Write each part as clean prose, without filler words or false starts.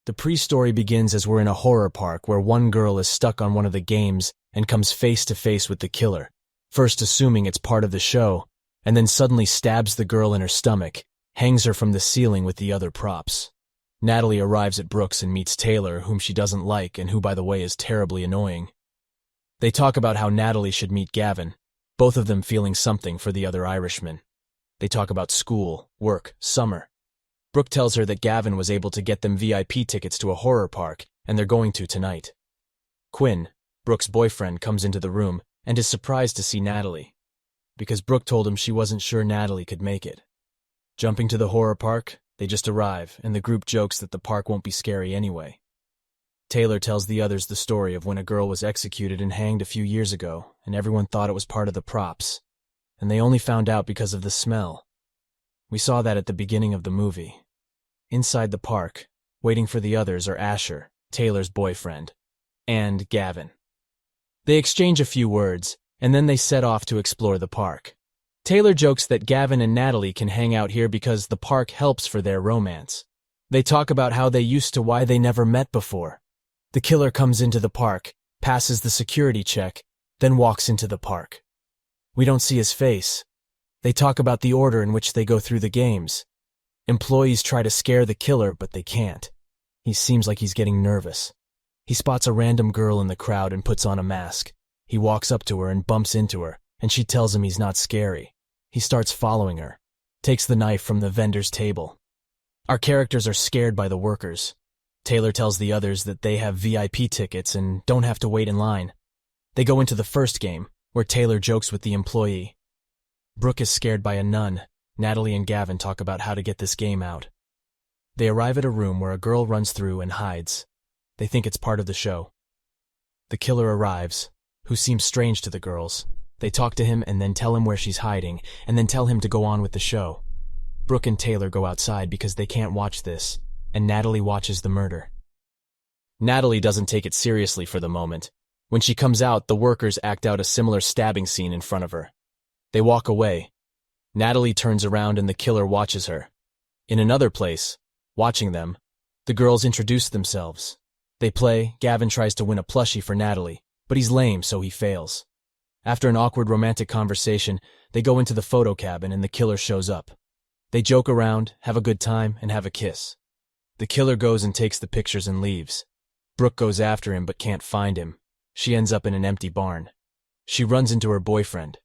The pre-story begins as we're in a horror park where one girl is stuck on one of the games and comes face to face with the killer, first assuming it's part of the show, and then suddenly stabs the girl in her stomach, hangs her from the ceiling with the other props. Natalie arrives at Brooks and meets Taylor, whom she doesn't like and who, by the way, is terribly annoying. They talk about how Natalie should meet Gavin, both of them feeling something for the other Irishman. They talk about school, work, summer. Brooke tells her that Gavin was able to get them VIP tickets to a horror park, and they're going to tonight. Quinn, Brooke's boyfriend, comes into the room and is surprised to see Natalie, because Brooke told him she wasn't sure Natalie could make it. Jumping to the horror park, they just arrive, and the group jokes that the park won't be scary anyway. Taylor tells the others the story of when a girl was executed and hanged a few years ago, and everyone thought it was part of the props, and they only found out because of the smell. We saw that at the beginning of the movie. Inside the park, waiting for the others are Asher, Taylor's boyfriend, and Gavin. They exchange a few words, and then they set off to explore the park. Taylor jokes that Gavin and Natalie can hang out here because the park helps for their romance. They talk about how they used to why they never met before. The killer comes into the park, passes the security check, then walks into the park. We don't see his face. They talk about the order in which they go through the games. Employees try to scare the killer, but they can't. He seems like he's getting nervous. He spots a random girl in the crowd and puts on a mask. He walks up to her and bumps into her, and she tells him he's not scary. He starts following her, takes the knife from the vendor's table. Our characters are scared by the workers. Taylor tells the others that they have VIP tickets and don't have to wait in line. They go into the first game, where Taylor jokes with the employee. Brooke is scared by a nun. Natalie and Gavin talk about how to get this game out. They arrive at a room where a girl runs through and hides. They think it's part of the show. The killer arrives, who seems strange to the girls. They talk to him and then tell him where she's hiding, and then tell him to go on with the show. Brooke and Taylor go outside because they can't watch this, and Natalie watches the murder. Natalie doesn't take it seriously for the moment. When she comes out, the workers act out a similar stabbing scene in front of her. They walk away. Natalie turns around and the killer watches her. In another place, watching them, the girls introduce themselves. They play. Gavin tries to win a plushie for Natalie, but he's lame, so he fails. After an awkward romantic conversation, they go into the photo cabin and the killer shows up. They joke around, have a good time, and have a kiss. The killer goes and takes the pictures and leaves. Brooke goes after him but can't find him. She ends up in an empty barn. She runs into her boyfriend.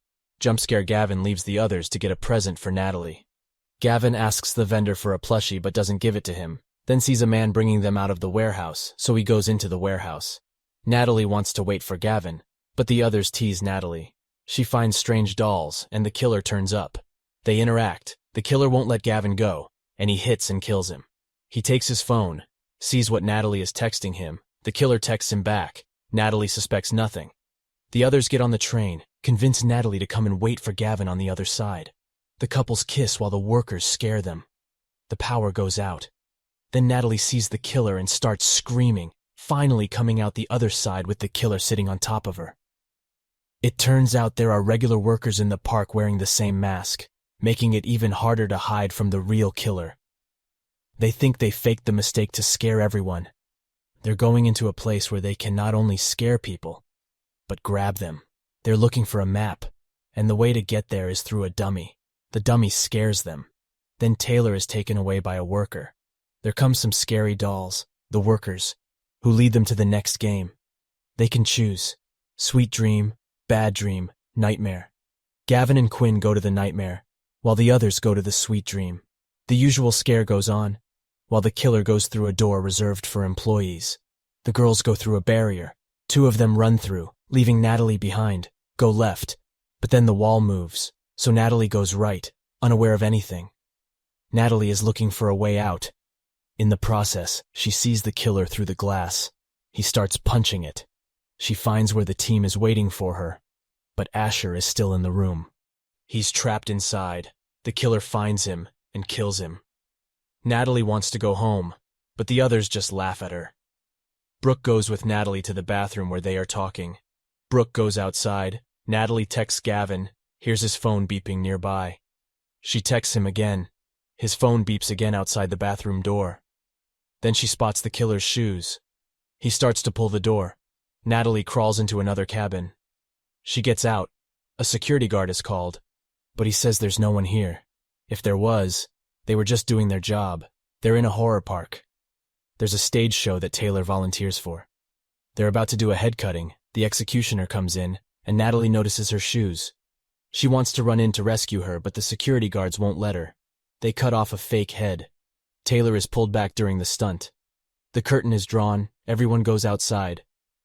Jumpscare Gavin leaves the others to get a present for Natalie. Gavin asks the vendor for a plushie but doesn't give it to him, then sees a man bringing them out of the warehouse, so he goes into the warehouse. Natalie wants to wait for Gavin, but the others tease Natalie. She finds strange dolls, and the killer turns up. They interact. The killer won't let Gavin go, and he hits and kills him. He takes his phone, sees what Natalie is texting him. The killer texts him back. Natalie suspects nothing. The others get on the train, convince Natalie to come and wait for Gavin on the other side. The couples kiss while the workers scare them. The power goes out. Then Natalie sees the killer and starts screaming, finally coming out the other side with the killer sitting on top of her. It turns out there are regular workers in the park wearing the same mask, making it even harder to hide from the real killer. They think they faked the mistake to scare everyone. They're going into a place where they can not only scare people, but grab them. They're looking for a map, and the way to get there is through a dummy. The dummy scares them. Then Taylor is taken away by a worker. There come some scary dolls, the workers, who lead them to the next game. They can choose sweet dream, bad dream, nightmare. Gavin and Quinn go to the nightmare, while the others go to the sweet dream. The usual scare goes on, while the killer goes through a door reserved for employees. The girls go through a barrier. Two of them run through, leaving Natalie behind, go left, but then the wall moves, so Natalie goes right, unaware of anything. Natalie is looking for a way out. In the process, she sees the killer through the glass. He starts punching it. She finds where the team is waiting for her, but Asher is still in the room. He's trapped inside. The killer finds him and kills him. Natalie wants to go home, but the others just laugh at her. Brooke goes with Natalie to the bathroom where they are talking. Brooke goes outside. Natalie texts Gavin, hears his phone beeping nearby. She texts him again. His phone beeps again outside the bathroom door. Then she spots the killer's shoes. He starts to pull the door. Natalie crawls into another cabin. She gets out. A security guard is called, but he says there's no one here. If there was, they were just doing their job. They're in a horror park. There's a stage show that Taylor volunteers for. They're about to do a head cutting. The executioner comes in, and Natalie notices her shoes. She wants to run in to rescue her, but the security guards won't let her. They cut off a fake head. Taylor is pulled back during the stunt. The curtain is drawn. Everyone goes outside.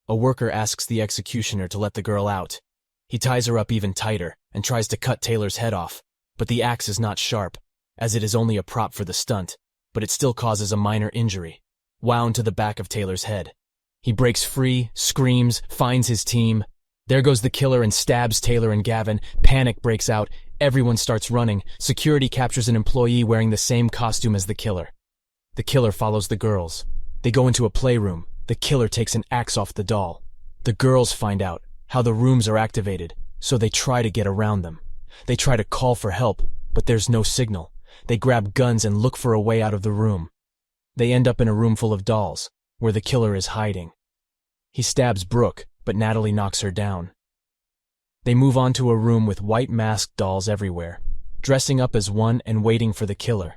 A worker asks the executioner to let the girl out. He ties her up even tighter and tries to cut Taylor's head off, but the axe is not sharp, as it is only a prop for the stunt, but it still causes a minor injury, wound to the back of Taylor's head. He breaks free, screams, finds his team. There goes the killer and stabs Taylor and Gavin. Panic breaks out. Everyone starts running. Security captures an employee wearing the same costume as the killer. The killer follows the girls. They go into a playroom. The killer takes an axe off the doll. The girls find out how the rooms are activated, so they try to get around them. They try to call for help, but there's no signal. They grab guns and look for a way out of the room. They end up in a room full of dolls, where the killer is hiding. He stabs Brooke, but Natalie knocks her down. They move on to a room with white masked dolls everywhere, dressing up as one and waiting for the killer.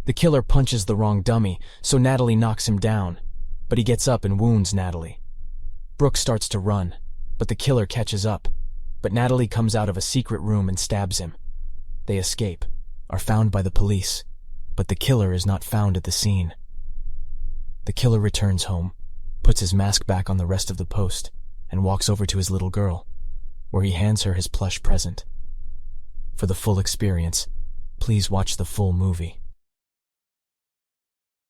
The killer punches the wrong dummy, so Natalie knocks him down, but he gets up and wounds Natalie. Brooke starts to run, but the killer catches up, but Natalie comes out of a secret room and stabs him. They escape, are found by the police, but the killer is not found at the scene. The killer returns home, puts his mask back on the rest of the post, and walks over to his little girl, where he hands her his plush present. For the full experience, please watch the full movie.